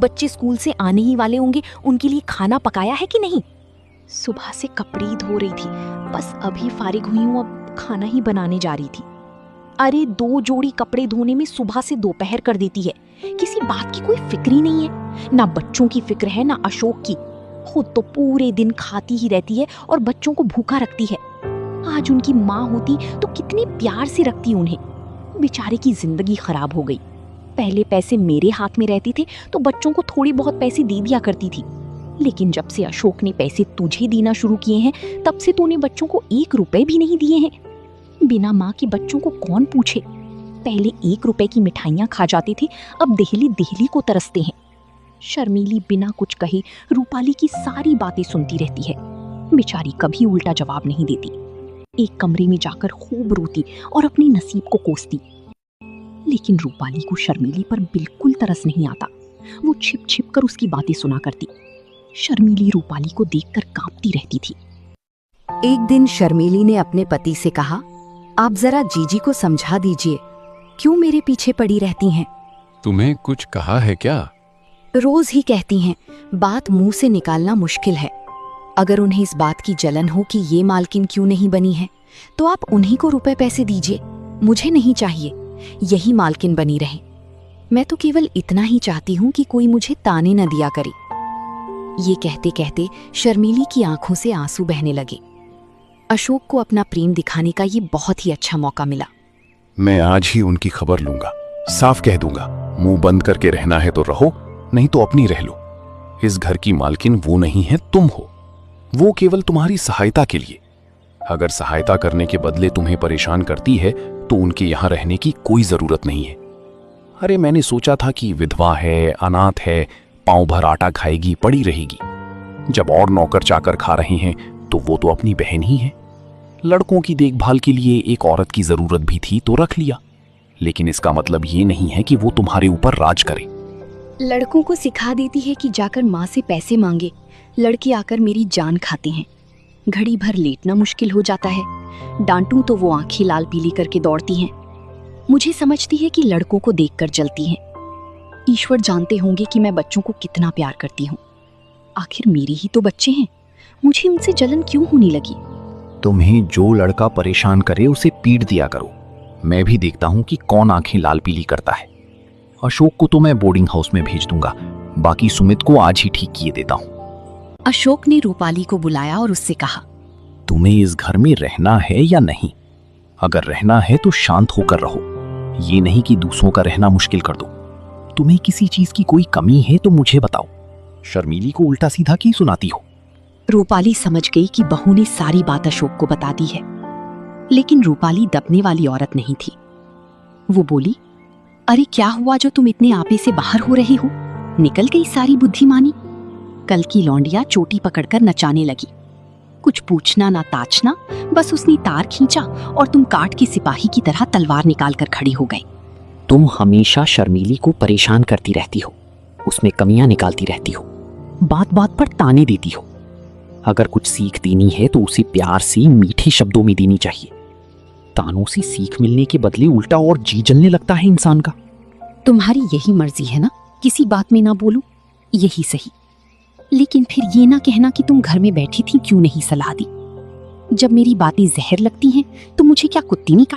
बच्चे स्कूल से आने ही वाले होंगे, उनके लिए खाना पकाया है कि नहीं? सुबह से कपड़े ही धो रही थी, बस अभी फारिग हुई हूँ, अब खाना ही बनाने जा रही थी। अरे 2 जोड़ी कपड़े धोने में सुबह से दोपहर कर देती है। किसी बात की कोई फिक्र ही नहीं है, ना बच्चों की फिक्र है ना अशोक की। खुद तो पूरे दिन खाती ही रहती है और बच्चों को भूखा रखती है। आज उनकी माँ होती तो कितनी प्यार से रखती उन्हें। बेचारे की जिंदगी खराब हो गई। पहले पैसे मेरे हाथ में रहते थे तो बच्चों को थोड़ी बहुत पैसे दे दिया करती थी, लेकिन जब से अशोक ने पैसे तुझे देना शुरू किए हैं तब से तूने बच्चों को 1 रुपए भी नहीं दिए हैं। बिना माँ के बच्चों को कौन पूछे। पहले 1 रुपए की मिठाइयाँ खा जाते थे, अब देहली देहली को तरसते हैं। शर्मीली बिना कुछ कहे रूपाली की सारी बातें सुनती रहती है। बेचारी कभी उल्टा जवाब नहीं देती। एक कमरे में जाकर खूब रोती और अपने नसीब को कोसती, लेकिन रूपाली को शर्मीली पर बिल्कुल तरस नहीं आता। वो छिप छिप कर उसकी बातें सुना करती। शर्मीली रूपाली को देखकर कांपती रहती थी। एक दिन शर्मीली ने अपने पति से कहा, आप जरा जीजी को समझा दीजिए, क्यों मेरे पीछे पड़ी रहती हैं? तुम्हें कुछ कहा है क्या? रोज ही कहती हैं, बात मुंह से निकालना मुश्किल है। अगर उन्हें इस बात की जलन हो कि ये मालकिन क्यों नहीं बनी है, तो आप उन्हीं को रुपए पैसे दीजिए, मुझे नहीं चाहिए। यही मालकिन बनी रहे। मैं तो केवल इतना ही चाहती हूँ कि कोई मुझे ताने न दिया करे। ये कहते कहते शर्मीली की आंखों से आंसू बहने लगे। अशोक को अपना प्रेम दिखाने का ये बहुत ही अच्छा मौका मिला। मैं आज ही उनकी खबर लूंगा, साफ कह दूंगा, मुंह बंद करके रहना है तो रहो, नहीं तो अपनी रह लो। इस घर की मालकिन वो नहीं है, तुम हो। वो केवल तुम्हारी सहायता के लिए। अगर सहायता करने के बदले तुम्हें परेशान करती है तो उनके यहां रहने की कोई जरूरत नहीं है। अरे मैंने सोचा था कि विधवा है, अनाथ है, पांव भर आटा खाएगी, पड़ी रहेगी। जब और नौकर चाकर खा रहे हैं तो वो तो अपनी बहन ही है। लड़कों की देखभाल के लिए एक औरत की जरूरत भी थी तो रख लिया, लेकिन इसका मतलब ये नहीं है कि वो तुम्हारे ऊपर राज करे। लड़कों को सिखा देती है कि जाकर माँ से पैसे मांगे। लड़के आकर मेरी जान खाते हैं। घड़ी भर लेटना मुश्किल हो जाता है। डांटूं तो वो आंखें लाल पीली करके दौड़ती हैं। मुझे समझती है कि लड़कों को देखकर जलती हैं। ईश्वर जानते होंगे कि मैं बच्चों को कितना प्यार करती हूँ। आखिर मेरे ही तो बच्चे हैं, मुझे उनसे जलन क्यों होने लगी? तुम्हें जो लड़का परेशान करे उसे पीट दिया करो। मैं भी देखता हूँ कि कौन आंखें लाल पीली करता है। अशोक को तो मैं बोर्डिंग हाउस में भेज दूंगा, बाकी सुमित को आज ही ठीक किए देता हूँ। अशोक ने रूपाली को बुलाया और उससे कहा, तुम्हें इस घर में रहना है या नहीं? अगर रहना है तो शांत होकर रहो, ये नहीं कि दूसरों का रहना मुश्किल कर दो। तुम्हें किसी चीज की कोई कमी है तो मुझे बताओ, शर्मीली को उल्टा सीधा क्यों सुनाती हो? रूपाली समझ गई कि बहू ने सारी बात अशोक को बता दी है, लेकिन रूपाली दबने वाली औरत नहीं थी। वो बोली, अरे क्या हुआ जो तुम इतने आपे से बाहर हो रही हो? निकल गई सारी बुद्धिमानी? कल की लौंडिया चोटी पकड़कर नचाने लगी। कुछ पूछना ना ताछना, बस उसने तार खींचा और तुम काट के सिपाही की तरह तलवार निकाल कर खड़ी हो गई। तुम हमेशा शर्मीली को परेशान करती रहती हो, उसमें कमियां निकालती रहती हो, बात बात पर ताने देती हो। अगर कुछ सीख देनी है तो उसे प्यार से मीठे शब्दों में देनी चाहिए। तानों से सीख मिलने के बदले उल्टा और जी जलने लगता है इंसान का। तुम्हारी यही मर्जी है ना, किसी बात में ना बोलूं, यही सही। लेकिन फिर ये ना कहना कि तुम घर में बैठी थी, क्यों नहीं सलाह दी? जब मेरी बातें जहर लगती हैं तो मुझे क्या कुत्ती नहीं काट